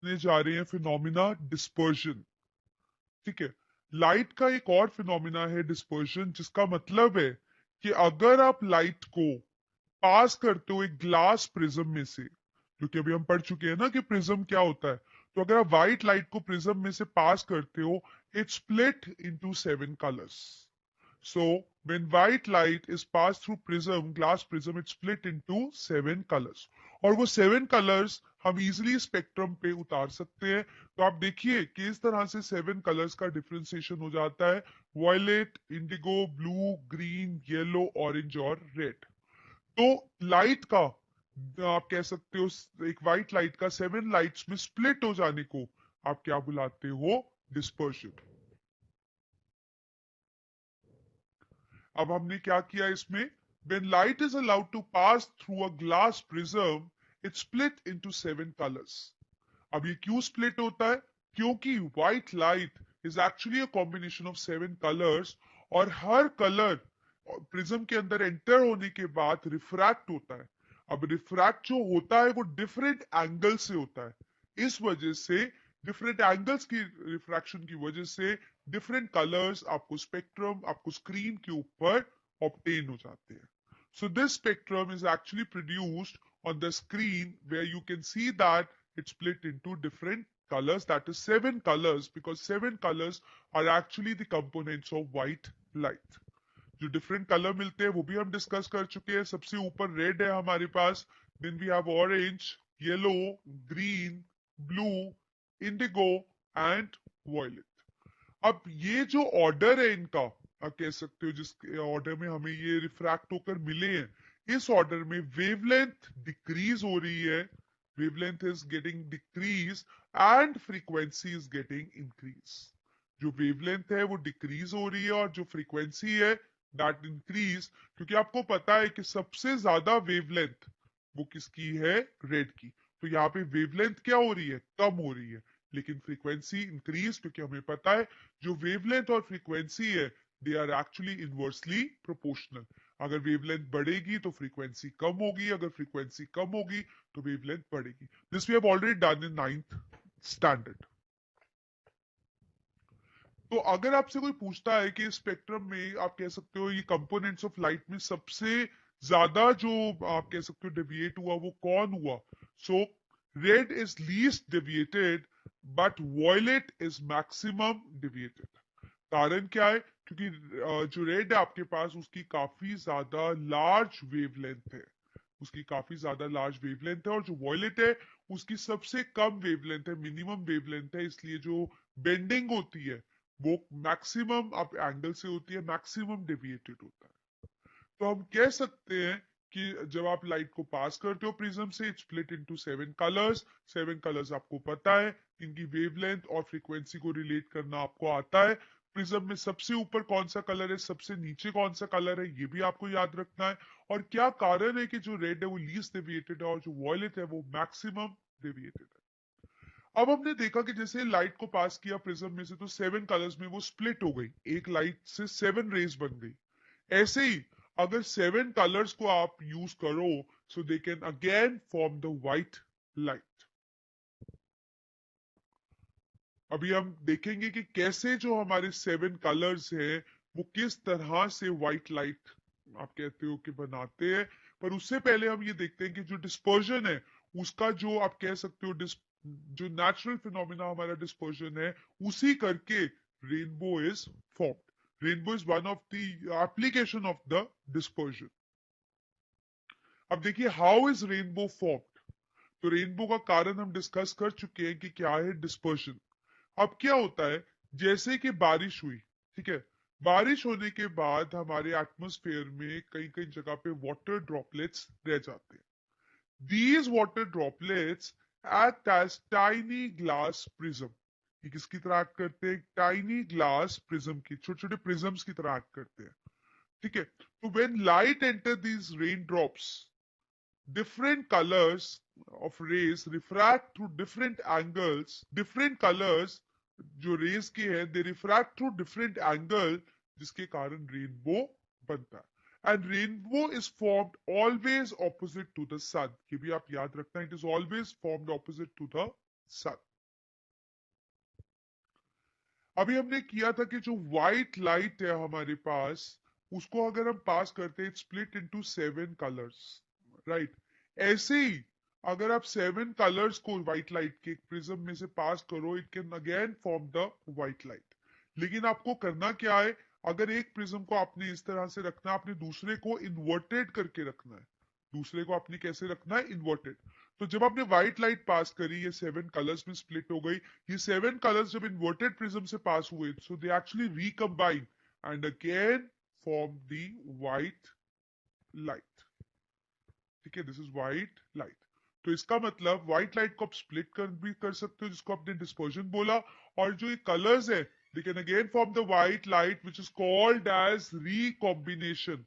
जा रहे हैं फिनोमिना डिस्पर्जन। ठीक है, लाइट का एक और फिनोमिना है डिस्पर्जन, जिसका मतलब है कि अगर आप लाइट को पास करते हो एक ग्लास प्रिज्म में से, क्योंकि अभी हम पढ़ चुके हैं ना कि प्रिज्म क्या होता है, तो अगर आप व्हाइट लाइट को प्रिज्म में से पास करते हो, it split into 7 colours. So when white light is passed through prism, glass prism, it's split into 7 colors. और वो 7 कलर्स हम इजिली स्पेक्ट्रम पे उतार सकते हैं। तो आप देखिए कि इस तरह से 7 कलर्स का डिफ्रेंसिएशन हो जाता है, violet, indigo, blue, green, yellow, orange और रेड। तो लाइट का आप कह सकते हो एक व्हाइट लाइट का 7 लाइट्स में स्प्लिट हो जाने को आप क्या बुलाते हो? डिस्पर्शन। अब हमने क्या किया इसमें? When light is allowed to pass through a glass prism, it's split into 7 colors. अब ये क्यों स्प्लिट होता है? क्योंकि white light is actually a combination of 7 colours, और हर कलर प्रिज्म के अंदर एंटर होने के बाद रिफ्रैक्ट होता है। अब रिफ्रैक्ट जो होता है वो डिफरेंट एंगल से होता है। इस वजह से डिफरेंट एंगल्स की रिफ्रैक्शन की वजह से डिफरेंट कलर्स आपको स्पेक्ट्रम, आपको स्क्रीन के ऊपर ऑब्टेन हो जाते हैं। So this spectrum is actually produced on the screen, where you can see that it's split into different colors, that is 7 colors, because 7 colors are actually the components of white light. जो different colour मिलते हैं वो भी हम discuss कर चुके हैं। सबसे ऊपर रेड है हमारे पास, then we have orange, yellow, green, blue, indigo and violet. अब ये जो ऑर्डर है इनका, आप कह सकते हो जिस ऑर्डर में हमें ये रिफ्रैक्ट होकर मिले हैं, इस ऑर्डर में वेवलेंथ डिक्रीज हो रही है, wavelength is getting decrease and frequency is getting increase. जो वेवलेंथ है वो डिक्रीज हो रही है और जो फ्रीक्वेंसी है दैट इंक्रीज, क्योंकि आपको पता है कि सबसे ज्यादा वेवलेंथ वो किसकी है? रेड की। तो यहाँ पे वेवलेंथ क्या हो रही है? कम हो रही है, लेकिन फ्रीक्वेंसी इंक्रीज, क्योंकि हमें पता है जो वेवलेंथ और फ्रीक्वेंसी है they are actually inversely proportional. अगर वेवलेंथ बढ़ेगी तो फ्रीक्वेंसी कम होगी, अगर फ्रीक्वेंसी कम होगी तो वेवलेंथ बढ़ेगी। This we have already done in 9th standard. तो अगर आपसे कोई पूछता है कि स्पेक्ट्रम में आप कह सकते हो ये कंपोनेंट्स ऑफ लाइट में सबसे ज्यादा जो आप कह सकते हो डेविएट हुआ वो कौन हुआ, so red is least deviated but violet is maximum deviated. कारण क्या है? क्योंकि जो रेड है आपके पास उसकी काफी ज्यादा लार्ज वेवलेंथ है, उसकी काफी ज्यादा लार्ज वेवलेंथ है, और जो वॉयलेट है उसकी सबसे कम वेवलेंथ है, मिनिमम वेवलेंथ है, इसलिए जो बेंडिंग होती है वो मैक्सिमम आप एंगल से होती है, मैक्सिमम डेविएटेड होता है। तो हम कह सकते हैं कि जब आप लाइट को पास करते हो प्रिज्म से, it split into 7 colours. 7 colours आपको पता है, इनकी वेवलेंथ और फ्रीक्वेंसी को रिलेट करना आपको आता है। प्रिज्म में सबसे ऊपर कौन सा कलर है, सबसे नीचे कौन सा कलर है, ये भी आपको याद रखना है। और क्या कारण है कि जो रेड है वो लीस्ट डेविएटेड है और जो वॉयलेट है वो मैक्सिमम डेविएटेड है। अब हमने देखा कि जैसे लाइट को पास किया प्रिज्म में से तो 7 कलर्स में वो स्प्लिट हो गई, एक लाइट से 7 रेज बन गई। ऐसे ही अगर 7 कलर्स को आप यूज करो, so they can again form the white light. अभी हम देखेंगे कि कैसे जो हमारे 7 कलर्स हैं वो किस तरह से व्हाइट लाइट आप कहते हो कि बनाते हैं। पर उससे पहले हम ये देखते हैं कि जो डिस्पर्जन है उसका जो आप कह सकते हो जो नेचुरल फिनोमिना हमारा डिस्पर्जन है, उसी करके rainbow is formed. Rainbow is one of the application of the dispersion. अब देखिए हाउ इज रेनबो फॉर्म्ड। तो रेनबो का कारण हम डिस्कस कर चुके हैं कि क्या है डिस्पर्जन। अब क्या होता है, जैसे कि बारिश हुई, ठीक है, बारिश होने के बाद हमारे एटमॉस्फेयर में कई कई जगह पे वाटर ड्रॉपलेट्स रह जाते हैं। These water droplets act as tiny glass prism. ये किसकी तरह एक्ट करते हैं? टाइनी ग्लास प्रिज्म की, छोटे छोटे प्रिज्म्स की तरह एक्ट करते हैं। ठीक है, तो when light enter these rain drops, different colors of rays refract through different angles, different colors जो रेज के हैं they refract through different angle, जिसके कारण रेनबो बनता है। And rainbow is formed always opposite to the sun. ये भी आप याद रखना, it is always formed opposite to the sun. अभी हमने किया था कि जो व्हाइट लाइट है हमारे पास, उसको अगर हम पास करते हैं, स्प्लिट इनटू 7 कलर्स, राइट। ऐसे ही अगर आप 7 कलर्स को व्हाइट लाइट के प्रिज्म में से पास करो, it can again form the white light. लेकिन आपको करना क्या है, अगर एक प्रिज्म को आपने इस तरह से रखना, आपने दूसरे को इन्वर्टेड करके रखना है। दूसरे को आपने कैसे रखना है, इन्वर्टेड। तो जब आपने व्हाइट लाइट पास करी, ये 7 कलर्स में स्प्लिट हो गई। ये 7 कलर्स जब इन्वर्टेड प्रिज्म से पास हुए, so they actually recombine and again form the white light. ठीक है, दिस इज व्हाइट लाइट। तो इसका मतलब व्हाइट लाइट को आप स्प्लिट कर भी कर सकते हो, जिसको आपने डिस्पर्जन बोला। और जो ये कलर्स है, they can again form the white light, which is called as recombination.